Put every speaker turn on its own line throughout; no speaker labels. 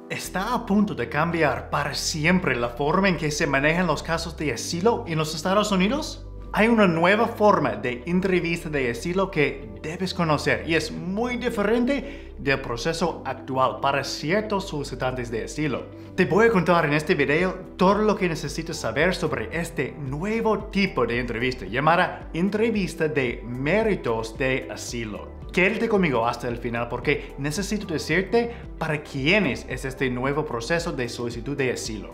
Está a punto de cambiar para siempre la forma en que se manejan los casos de asilo en los Estados Unidos. Hay una nueva forma de entrevista de asilo que debes conocer y es muy diferente del proceso actual para ciertos solicitantes de asilo. Te voy a contar en este video todo lo que necesitas saber sobre este nuevo tipo de entrevista llamada entrevista de méritos de asilo. Quédate conmigo hasta el final porque necesito decirte para quiénes es este nuevo proceso de solicitud de asilo.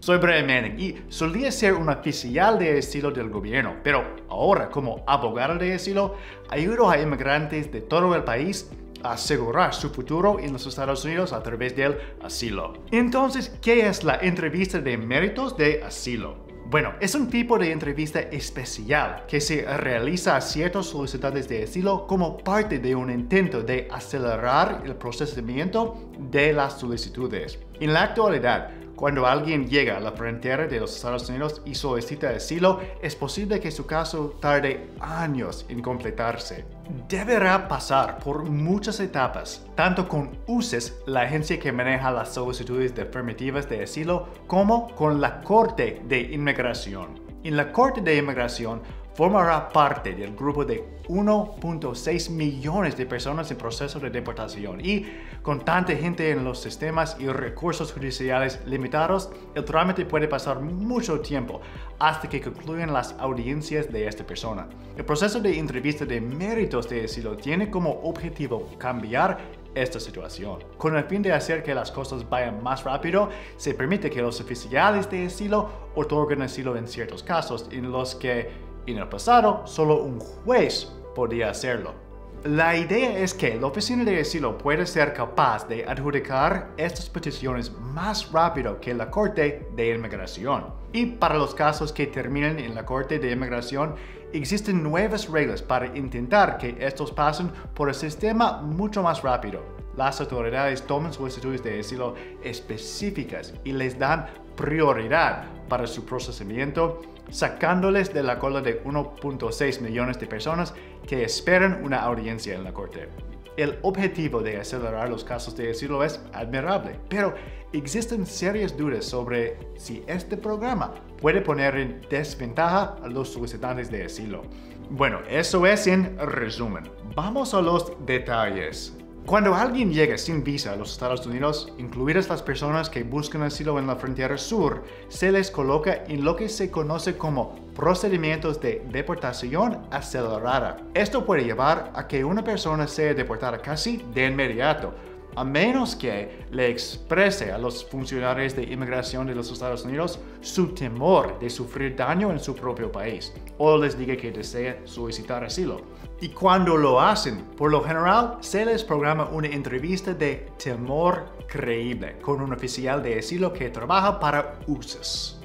Soy Brian Manning y solía ser un oficial de asilo del gobierno, pero ahora como abogado de asilo ayudo a inmigrantes de todo el país a asegurar su futuro en los Estados Unidos a través del asilo. Entonces, ¿qué es la entrevista de méritos de asilo? Bueno, es un tipo de entrevista especial que se realiza a ciertos solicitantes de asilo como parte de un intento de acelerar el procesamiento de las solicitudes. En la actualidad, cuando alguien llega a la frontera de los Estados Unidos y solicita asilo, es posible que su caso tarde años en completarse. Deberá pasar por muchas etapas, tanto con UCES, la agencia que maneja las solicitudes afirmativas de asilo, como con la Corte de Inmigración. En la Corte de Inmigración formará parte del grupo de 1.6 millones de personas en proceso de deportación y con tanta gente en los sistemas y recursos judiciales limitados, el trámite puede pasar mucho tiempo hasta que concluyan las audiencias de esta persona. El proceso de entrevista de méritos de asilo tiene como objetivo cambiar esta situación. Con el fin de hacer que las cosas vayan más rápido, se permite que los oficiales de asilo otorguen asilo en ciertos casos en los que en el pasado solo un juez podía hacerlo. La idea es que la oficina de asilo puede ser capaz de adjudicar estas peticiones más rápido que la Corte de Inmigración. Y para los casos que terminen en la Corte de Inmigración, existen nuevas reglas para intentar que estos pasen por el sistema mucho más rápido. Las autoridades toman solicitudes de asilo específicas y les dan prioridad para su procesamiento, sacándoles de la cola de 1.6 millones de personas que esperan una audiencia en la corte. El objetivo de acelerar los casos de asilo es admirable, pero existen serias dudas sobre si este programa puede poner en desventaja a los solicitantes de asilo. Bueno, eso es en resumen. Vamos a los detalles. Cuando alguien llega sin visa a los Estados Unidos, incluidas las personas que buscan asilo en la frontera sur, se les coloca en lo que se conoce como procedimientos de deportación acelerada. Esto puede llevar a que una persona sea deportada casi de inmediato, a menos que le exprese a los funcionarios de inmigración de los Estados Unidos su temor de sufrir daño en su propio país, o les diga que desea solicitar asilo. Y cuando lo hacen, por lo general, se les programa una entrevista de temor creíble con un oficial de asilo que trabaja para UCES.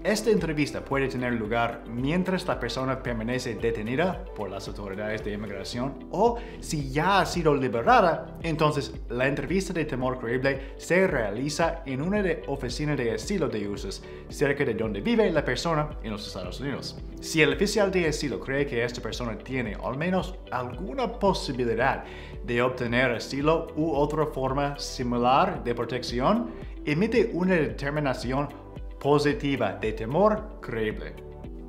Esta entrevista puede tener lugar mientras la persona permanece detenida por las autoridades de inmigración o si ya ha sido liberada, entonces la entrevista de temor creíble se realiza en una oficina de asilo de UCES cerca de donde vive la persona en los Estados Unidos. Si el oficial de asilo cree que esta persona tiene al menos alguna posibilidad de obtener asilo u otra forma similar de protección, emite una determinación positiva de temor creíble.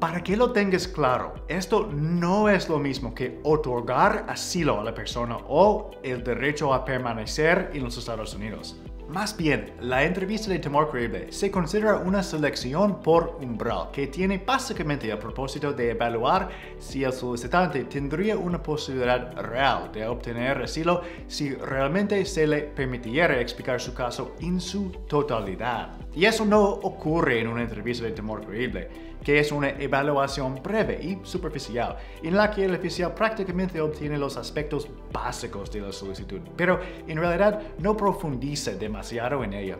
Para que lo tengas claro, esto no es lo mismo que otorgar asilo a la persona o el derecho a permanecer en los Estados Unidos. Más bien, la entrevista de temor creíble se considera una selección por umbral que tiene básicamente el propósito de evaluar si el solicitante tendría una posibilidad real de obtener asilo si realmente se le permitiera explicar su caso en su totalidad. Y eso no ocurre en una entrevista de temor creíble, que es una evaluación breve y superficial, en la que el oficial prácticamente obtiene los aspectos básicos de la solicitud, pero en realidad no profundiza demasiado en ella.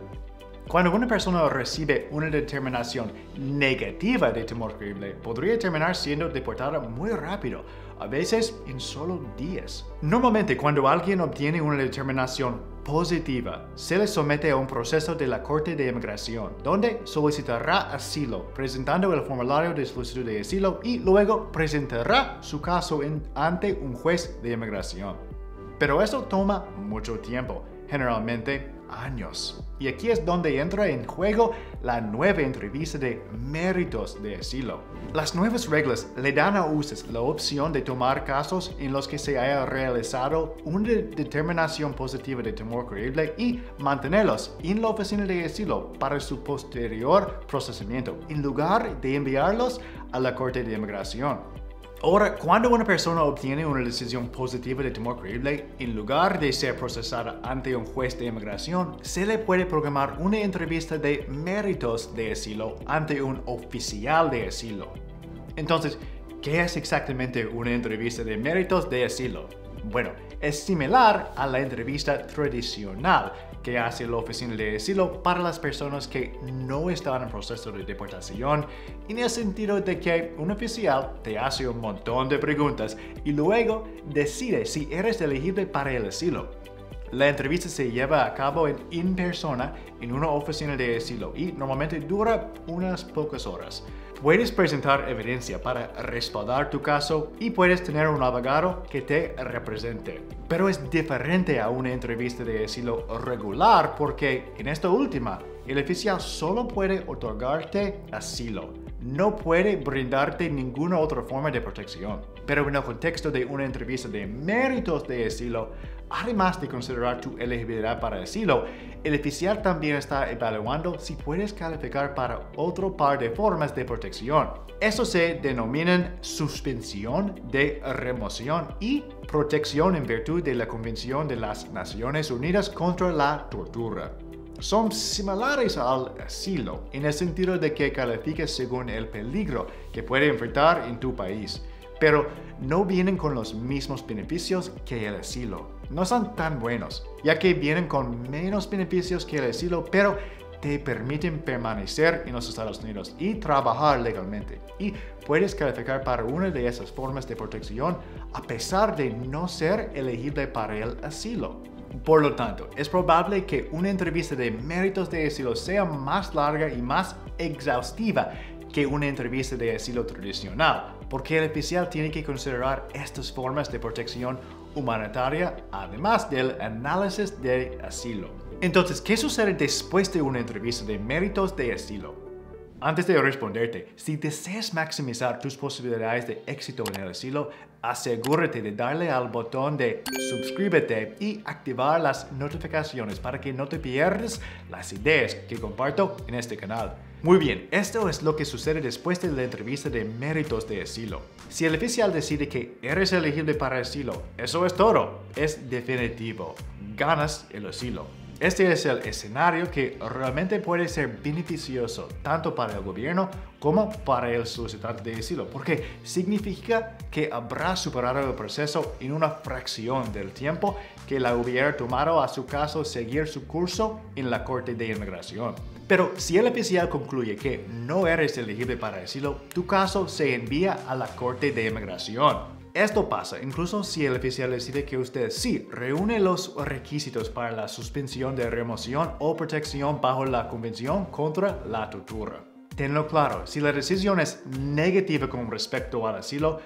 Cuando una persona recibe una determinación negativa de temor creíble, podría terminar siendo deportada muy rápido, a veces en solo días. Normalmente, cuando alguien obtiene una determinación positiva, se le somete a un proceso de la Corte de Inmigración, donde solicitará asilo, presentando el formulario de solicitud de asilo y luego presentará su caso ante un juez de inmigración. Pero eso toma mucho tiempo, generalmente años. Y aquí es donde entra en juego la nueva entrevista de méritos de asilo. Las nuevas reglas le dan a ustedes la opción de tomar casos en los que se haya realizado una determinación positiva de temor creíble y mantenerlos en la oficina de asilo para su posterior procesamiento, en lugar de enviarlos a la Corte de Inmigración. Ahora, cuando una persona obtiene una decisión positiva de temor creíble, en lugar de ser procesada ante un juez de inmigración, se le puede programar una entrevista de méritos de asilo ante un oficial de asilo. Entonces, ¿qué es exactamente una entrevista de méritos de asilo? Bueno, es similar a la entrevista tradicional que hace la oficina de asilo para las personas que no están en proceso de deportación, en el sentido de que un oficial te hace un montón de preguntas y luego decide si eres elegible para el asilo. La entrevista se lleva a cabo en persona en una oficina de asilo y normalmente dura unas pocas horas. Puedes presentar evidencia para respaldar tu caso y puedes tener un abogado que te represente. Pero es diferente a una entrevista de asilo regular porque en esta última, el oficial solo puede otorgarte asilo. No puede brindarte ninguna otra forma de protección. Pero en el contexto de una entrevista de méritos de asilo, además de considerar tu elegibilidad para asilo, el oficial también está evaluando si puedes calificar para otro par de formas de protección. Eso se denominan suspensión de remoción y protección en virtud de la Convención de las Naciones Unidas contra la Tortura. Son similares al asilo en el sentido de que calificas según el peligro que puede enfrentar en tu país, pero no vienen con los mismos beneficios que el asilo. No son tan buenos, ya que vienen con menos beneficios que el asilo, pero te permiten permanecer en los Estados Unidos y trabajar legalmente. Y puedes calificar para una de esas formas de protección a pesar de no ser elegible para el asilo. Por lo tanto, es probable que una entrevista de méritos de asilo sea más larga y más exhaustiva que una entrevista de asilo tradicional, porque el oficial tiene que considerar estas formas de protección humanitaria además del análisis de asilo. Entonces, ¿qué sucede después de una entrevista de méritos de asilo? Antes de responderte, si deseas maximizar tus posibilidades de éxito en el asilo, asegúrate de darle al botón de suscríbete y activar las notificaciones para que no te pierdas las ideas que comparto en este canal. Muy bien, esto es lo que sucede después de la entrevista de méritos de asilo. Si el oficial decide que eres elegible para asilo, eso es todo, es definitivo, ganas el asilo. Este es el escenario que realmente puede ser beneficioso tanto para el gobierno como para el solicitante de asilo, porque significa que habrá superado el proceso en una fracción del tiempo que le hubiera tomado a su caso seguir su curso en la Corte de Inmigración. Pero si el oficial concluye que no eres elegible para asilo, tu caso se envía a la Corte de Inmigración. Esto pasa incluso si el oficial decide que usted sí reúne los requisitos para la suspensión de remoción o protección bajo la Convención contra la Tortura. Tenlo claro, si la decisión es negativa con respecto al asilo,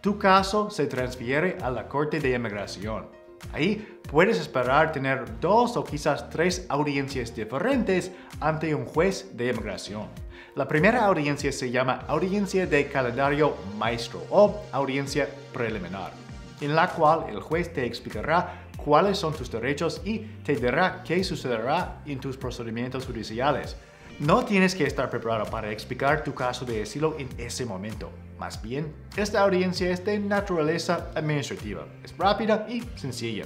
tu caso se transfiere a la Corte de Inmigración. Ahí puedes esperar tener 2 o quizás 3 audiencias diferentes ante un juez de inmigración. La primera audiencia se llama audiencia de calendario maestro o audiencia preliminar, en la cual el juez te explicará cuáles son tus derechos y te dirá qué sucederá en tus procedimientos judiciales. No tienes que estar preparado para explicar tu caso de asilo en ese momento. Más bien, esta audiencia es de naturaleza administrativa, es rápida y sencilla.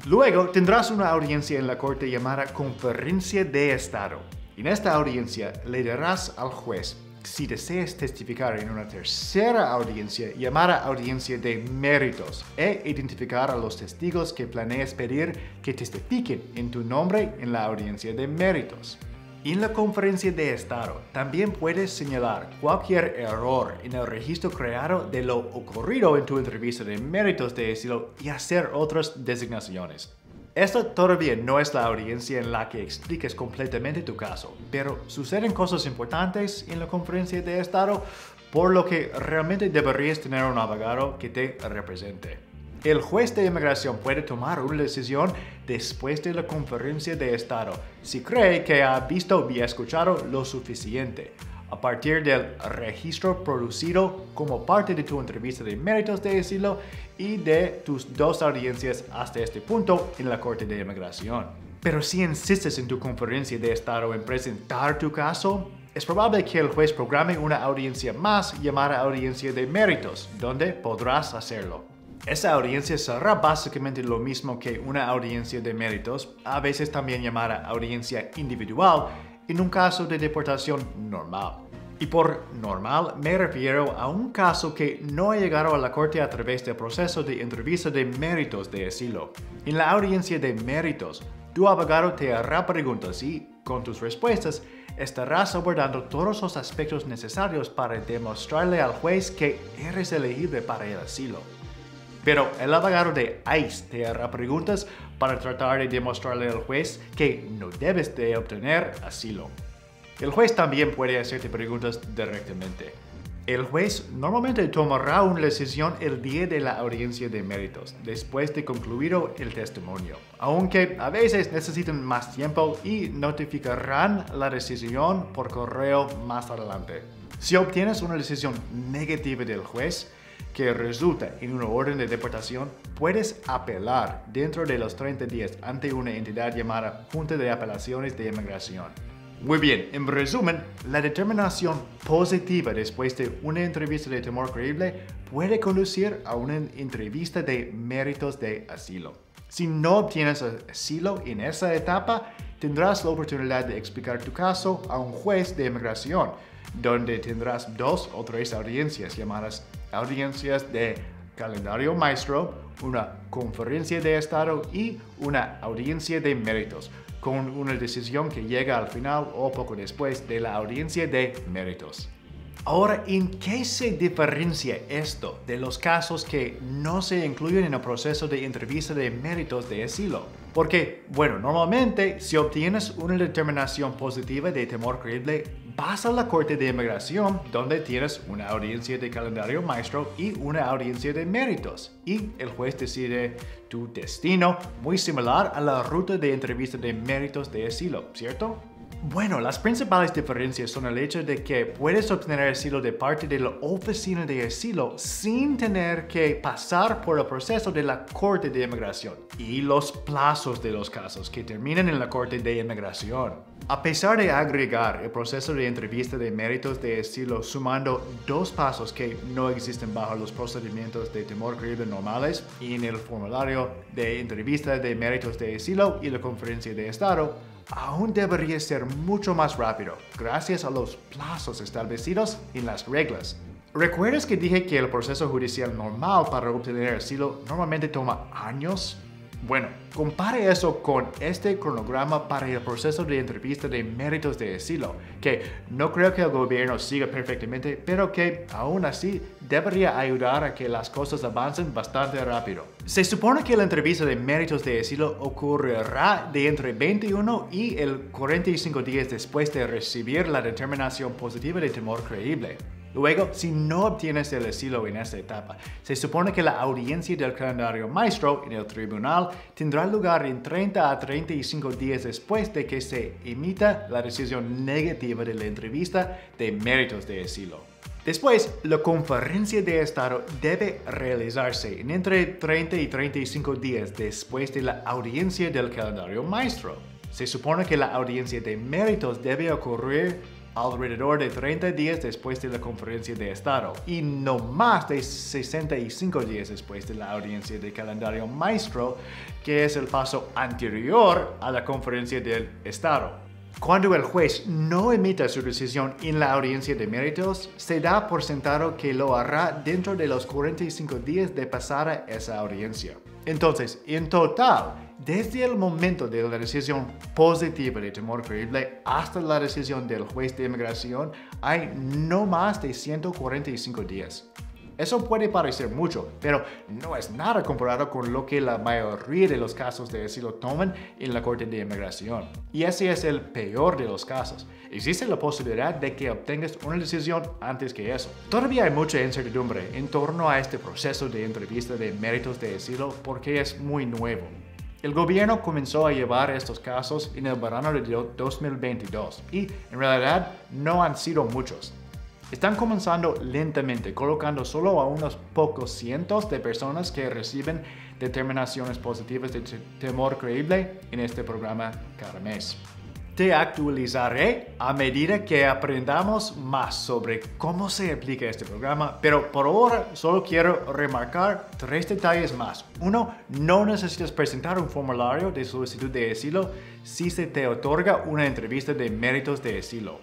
Luego tendrás una audiencia en la corte llamada Conferencia de Estado. En esta audiencia le dirás al juez si deseas testificar en una tercera audiencia llamada audiencia de méritos e identificar a los testigos que planeas pedir que testifiquen en tu nombre en la audiencia de méritos. En la conferencia de estado, también puedes señalar cualquier error en el registro creado de lo ocurrido en tu entrevista de méritos de estilo y hacer otras designaciones. Esta todavía no es la audiencia en la que expliques completamente tu caso, pero suceden cosas importantes en la conferencia de estado, por lo que realmente deberías tener un abogado que te represente. El juez de inmigración puede tomar una decisión después de la conferencia de estado si cree que ha visto y escuchado lo suficiente, a partir del registro producido como parte de tu entrevista de méritos de asilo y de tus dos audiencias hasta este punto en la Corte de Inmigración. Pero si insistes en tu conferencia de estado en presentar tu caso, es probable que el juez programe una audiencia más llamada audiencia de méritos, donde podrás hacerlo. Esa audiencia será básicamente lo mismo que una audiencia de méritos, a veces también llamada audiencia individual, en un caso de deportación normal. Y por normal me refiero a un caso que no ha llegado a la corte a través del proceso de entrevista de méritos de asilo. En la audiencia de méritos, tu abogado te hará preguntas y, con tus respuestas, estarás abordando todos los aspectos necesarios para demostrarle al juez que eres elegible para el asilo. Pero el abogado de ICE te hará preguntas para tratar de demostrarle al juez que no debes de obtener asilo. El juez también puede hacerte preguntas directamente. El juez normalmente tomará una decisión el día de la audiencia de méritos, después de concluido el testimonio, aunque a veces necesitan más tiempo y notificarán la decisión por correo más adelante. Si obtienes una decisión negativa del juez, que resulta en una orden de deportación, puedes apelar dentro de los 30 días ante una entidad llamada Junta de Apelaciones de Inmigración. Muy bien, en resumen, la determinación positiva después de una entrevista de temor creíble puede conducir a una entrevista de méritos de asilo. Si no obtienes asilo en esa etapa, tendrás la oportunidad de explicar tu caso a un juez de inmigración, donde tendrás 2 o 3 audiencias llamadas audiencias de calendario maestro, una conferencia de estado y una audiencia de méritos, con una decisión que llega al final o poco después de la audiencia de méritos. Ahora, ¿en qué se diferencia esto de los casos que no se incluyen en el proceso de entrevista de méritos de asilo? Porque, bueno, normalmente si obtienes una determinación positiva de temor creíble, vas a la Corte de Inmigración, donde tienes una audiencia de calendario maestro y una audiencia de méritos. Y el juez decide tu destino, muy similar a la ruta de entrevista de méritos de asilo, ¿cierto? Bueno, las principales diferencias son el hecho de que puedes obtener asilo de parte de la oficina de asilo sin tener que pasar por el proceso de la Corte de Inmigración y los plazos de los casos que terminan en la Corte de Inmigración. A pesar de agregar el proceso de entrevista de méritos de asilo sumando 2 pasos que no existen bajo los procedimientos de temor creíble normales y en el formulario de entrevista de méritos de asilo y la conferencia de estado, aún debería ser mucho más rápido, gracias a los plazos establecidos en las reglas. ¿Recuerdas que dije que el proceso judicial normal para obtener asilo normalmente toma años? Bueno, compare eso con este cronograma para el proceso de entrevista de méritos de asilo, que no creo que el gobierno siga perfectamente, pero que aún así debería ayudar a que las cosas avancen bastante rápido. Se supone que la entrevista de méritos de asilo ocurrirá de entre 21 y el 45 días después de recibir la determinación positiva de temor creíble. Luego, si no obtienes el asilo en esta etapa, se supone que la audiencia del calendario maestro en el tribunal tendrá lugar en 30 a 35 días después de que se emita la decisión negativa de la entrevista de méritos de asilo. Después, la conferencia de estado debe realizarse en entre 30 y 35 días después de la audiencia del calendario maestro. Se supone que la audiencia de méritos debe ocurrir alrededor de 30 días después de la conferencia de estado y no más de 65 días después de la audiencia de calendario maestro, que es el paso anterior a la conferencia del estado. Cuando el juez no emita su decisión en la audiencia de méritos, se da por sentado que lo hará dentro de los 45 días de pasada esa audiencia. Entonces, en total, desde el momento de la decisión positiva de temor creíble hasta la decisión del juez de inmigración, hay no más de 145 días. Eso puede parecer mucho, pero no es nada comparado con lo que la mayoría de los casos de asilo toman en la Corte de Inmigración. Y ese es el peor de los casos. Existe la posibilidad de que obtengas una decisión antes que eso. Todavía hay mucha incertidumbre en torno a este proceso de entrevista de méritos de asilo porque es muy nuevo. El gobierno comenzó a llevar estos casos en el verano de 2022 y en realidad no han sido muchos. Están comenzando lentamente, colocando solo a unos pocos cientos de personas que reciben determinaciones positivas de temor creíble en este programa cada mes. Te actualizaré a medida que aprendamos más sobre cómo se aplica este programa, pero por ahora solo quiero remarcar 3 detalles más. 1. No necesitas presentar un formulario de solicitud de asilo si se te otorga una entrevista de méritos de asilo.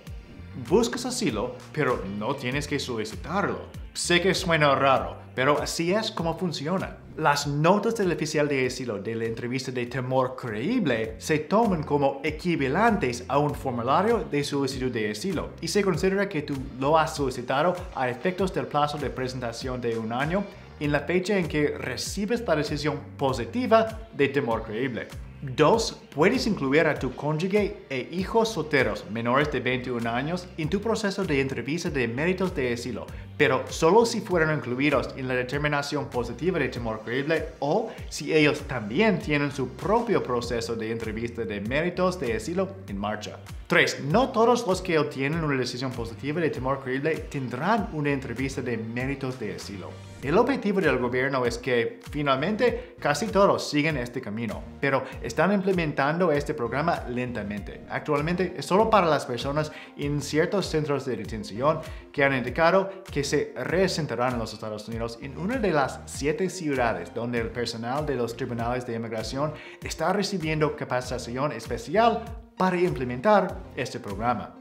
Buscas asilo, pero no tienes que solicitarlo. Sé que suena raro, pero así es como funciona. Las notas del oficial de asilo de la entrevista de temor creíble se toman como equivalentes a un formulario de solicitud de asilo y se considera que tú lo has solicitado a efectos del plazo de presentación de 1 año en la fecha en que recibes la decisión positiva de temor creíble. 2. Puedes incluir a tu cónyuge e hijos solteros menores de 21 años en tu proceso de entrevista de méritos de asilo, pero solo si fueron incluidos en la determinación positiva de temor creíble o si ellos también tienen su propio proceso de entrevista de méritos de asilo en marcha. 3. No todos los que obtienen una decisión positiva de temor creíble tendrán una entrevista de méritos de asilo. El objetivo del gobierno es que, finalmente, casi todos siguen este camino, pero están implementando este programa lentamente. Actualmente es solo para las personas en ciertos centros de detención que han indicado que se reasentarán en los Estados Unidos en una de las 7 ciudades donde el personal de los tribunales de inmigración está recibiendo capacitación especial para implementar este programa.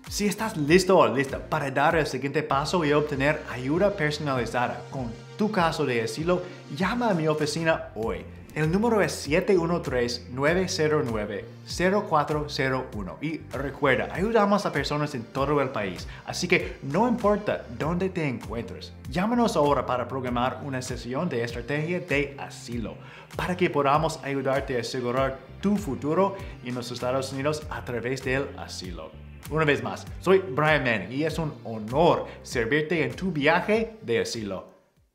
Si estás listo o lista para dar el siguiente paso y obtener ayuda personalizada con tu caso de asilo, llama a mi oficina hoy. El número es 713-909-0401 y recuerda, ayudamos a personas en todo el país, así que no importa dónde te encuentres. Llámanos ahora para programar una sesión de estrategia de asilo para que podamos ayudarte a asegurar tu futuro en los Estados Unidos a través del asilo. Una vez más, soy Brian Manning y es un honor servirte en tu viaje de asilo.